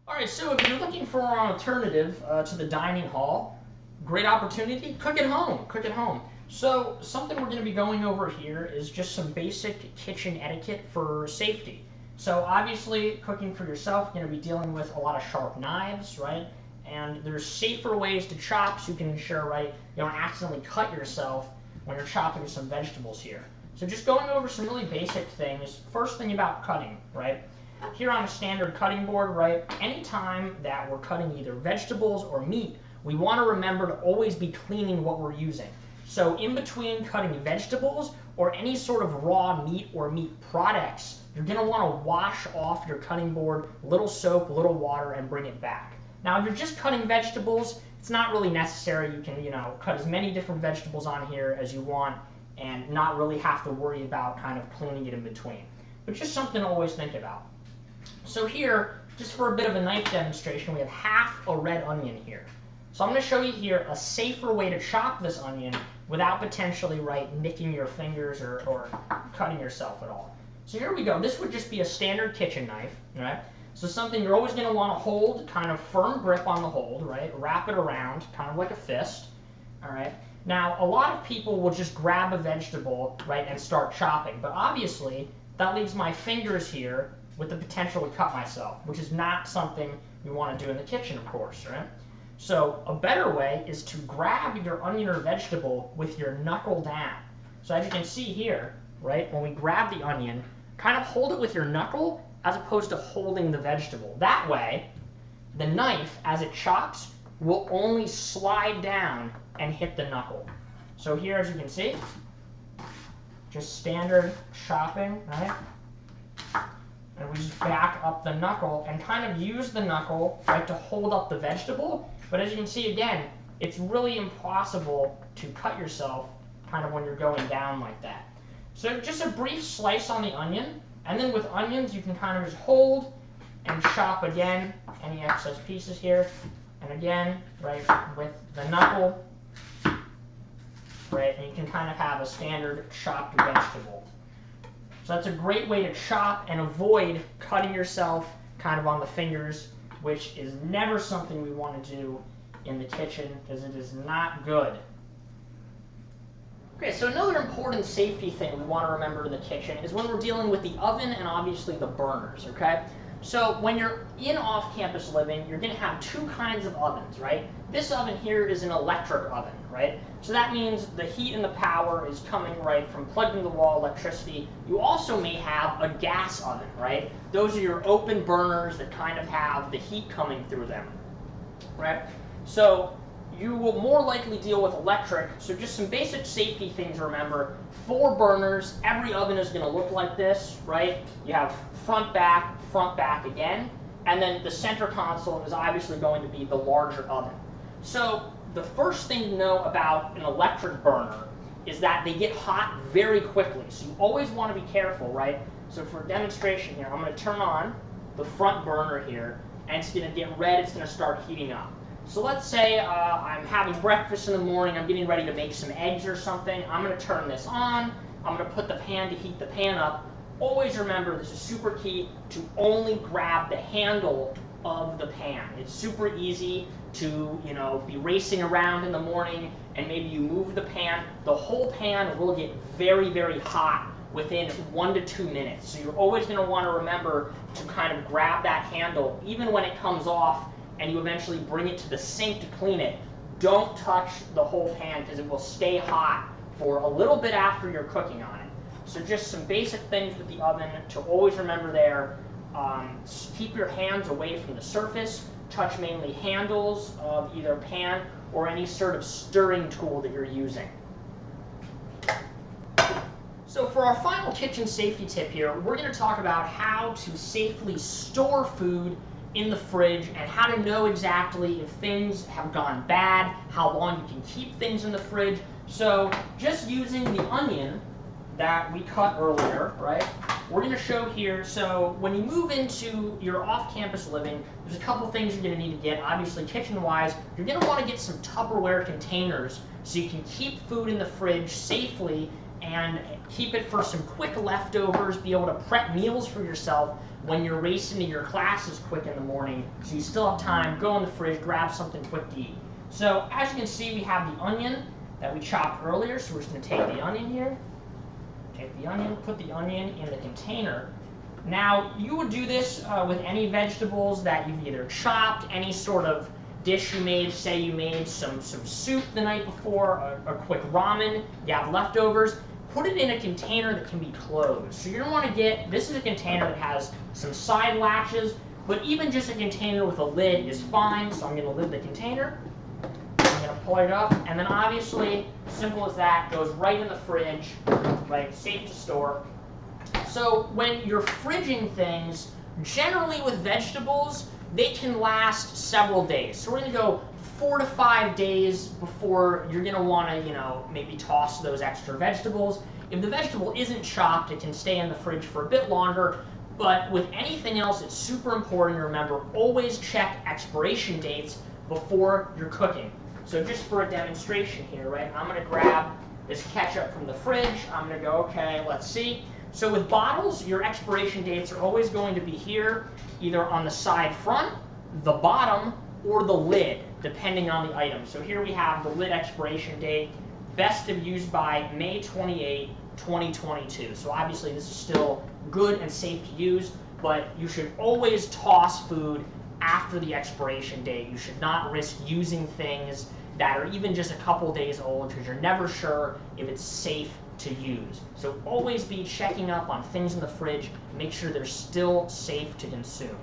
All right, so if you're looking for an alternative to the dining hall, great opportunity, cook at home, cook at home. So something we're going to be going over here is just some basic kitchen etiquette for safety. So obviously, cooking for yourself, you're going to be dealing with a lot of sharp knives, right? And there's safer ways to chop so you can ensure, right, you don't accidentally cut yourself when you're chopping some vegetables here. So just going over some really basic things. First thing about cutting, right? Here on a standard cutting board, right, anytime that we're cutting either vegetables or meat, we want to remember to always be cleaning what we're using. So in between cutting vegetables or any sort of raw meat or meat products, you're going to want to wash off your cutting board, a little soap, a little water, and bring it back. Now, if you're just cutting vegetables, it's not really necessary. You can, cut as many different vegetables on here as you want and not really have to worry about kind of cleaning it in between. But just something to always think about. So here, just for a bit of a knife demonstration, we have half a red onion here. So I'm going to show you here a safer way to chop this onion without potentially, right, nicking your fingers or cutting yourself at all. So here we go. This would just be a standard kitchen knife, right? So something you're always going to want to hold, kind of firm grip on the hold, right? Wrap it around, kind of like a fist, all right? Now, a lot of people will just grab a vegetable, right, and start chopping. But obviously, that leaves my fingers here with the potential to cut myself, which is not something we want to do in the kitchen, of course, right? So a better way is to grab your onion or vegetable with your knuckle down. So as you can see here, right, when we grab the onion, kind of hold it with your knuckle as opposed to holding the vegetable. That way, the knife, as it chops, will only slide down and hit the knuckle. So here, as you can see, just standard chopping, right? And we just back up the knuckle and kind of use the knuckle, right, to hold up the vegetable. But as you can see, again, it's really impossible to cut yourself kind of when you're going down like that. So just a brief slice on the onion. And then with onions, you can kind of just hold and chop again any excess pieces here. And again, right, with the knuckle, right, and you can kind of have a standard chopped vegetable. So that's a great way to chop and avoid cutting yourself kind of on the fingers, which is never something we want to do in the kitchen because it is not good. Okay, so another important safety thing we want to remember in the kitchen is when we're dealing with the oven and obviously the burners, okay? So when you're in off-campus living, you're going to have two kinds of ovens, right? This oven here is an electric oven, right? So that means the heat and the power is coming right from plugged into the wall electricity. You also may have a gas oven, right? Those are your open burners that kind of have the heat coming through them, right? So you will more likely deal with electric. So just some basic safety things to remember. 4 burners. Every oven is going to look like this, right? You have front, back again. And then the center console is obviously going to be the larger oven. So the first thing to know about an electric burner is that they get hot very quickly. So you always want to be careful, right? So for a demonstration here, I'm going to turn on the front burner here, and it's going to get red. It's going to start heating up. So let's say I'm having breakfast in the morning. I'm getting ready to make some eggs or something. I'm going to turn this on. I'm going to put the pan to heat the pan up. Always remember, this is super key, to only grab the handle of the pan. It's super easy to, be racing around in the morning and maybe you move the pan. The whole pan will get very, very hot within 1 to 2 minutes. So you're always going to want to remember to kind of grab that handle even when it comes off and you eventually bring it to the sink to clean it. Don't touch the whole pan because it will stay hot for a little bit after you're cooking on it. So just some basic things with the oven to always remember there. Keep your hands away from the surface. Touch mainly handles of either pan or any sort of stirring tool that you're using. So for our final kitchen safety tip here, we're going to talk about how to safely store food in the fridge and how to know exactly if things have gone bad, how long you can keep things in the fridge. So just using the onion that we cut earlier, right? We're going to show here, so when you move into your off-campus living, there's a couple things you're going to need to get. Obviously, kitchen-wise, you're going to want to get some Tupperware containers so you can keep food in the fridge safely and keep it for some quick leftovers, be able to prep meals for yourself when you're racing to your classes quick in the morning, so you still have time, go in the fridge, grab something quick to eat. So as you can see, we have the onion that we chopped earlier, so we're just going to take the onion here, take the onion, put the onion in the container. Now, you would do this with any vegetables that you've either chopped, any sort of dish you made, say you made some soup the night before, a quick ramen, you have leftovers, put it in a container that can be closed. So you're going to want to get, this is a container that has some side latches, but even just a container with a lid is fine, so I'm going to lid the container. I'm going to pull it up, and then obviously, simple as that, goes right in the fridge, right, safe to store. So when you're fridging things, generally with vegetables, they can last several days. So we're going to go 4 to 5 days before you're going to want to, maybe toss those extra vegetables. If the vegetable isn't chopped, it can stay in the fridge for a bit longer. But with anything else, it's super important to remember, always check expiration dates before you're cooking. So just for a demonstration here, right, I'm going to grab this ketchup from the fridge. I'm going to go, okay, let's see. So with bottles, your expiration dates are always going to be here, either on the side front, the bottom, or the lid, depending on the item. So here we have the lid expiration date, best of use by May 28, 2022. So obviously this is still good and safe to use, but you should always toss food after the expiration date. You should not risk using things that are even just a couple days old because you're never sure if it's safe to use. So always be checking up on things in the fridge, make sure they're still safe to consume.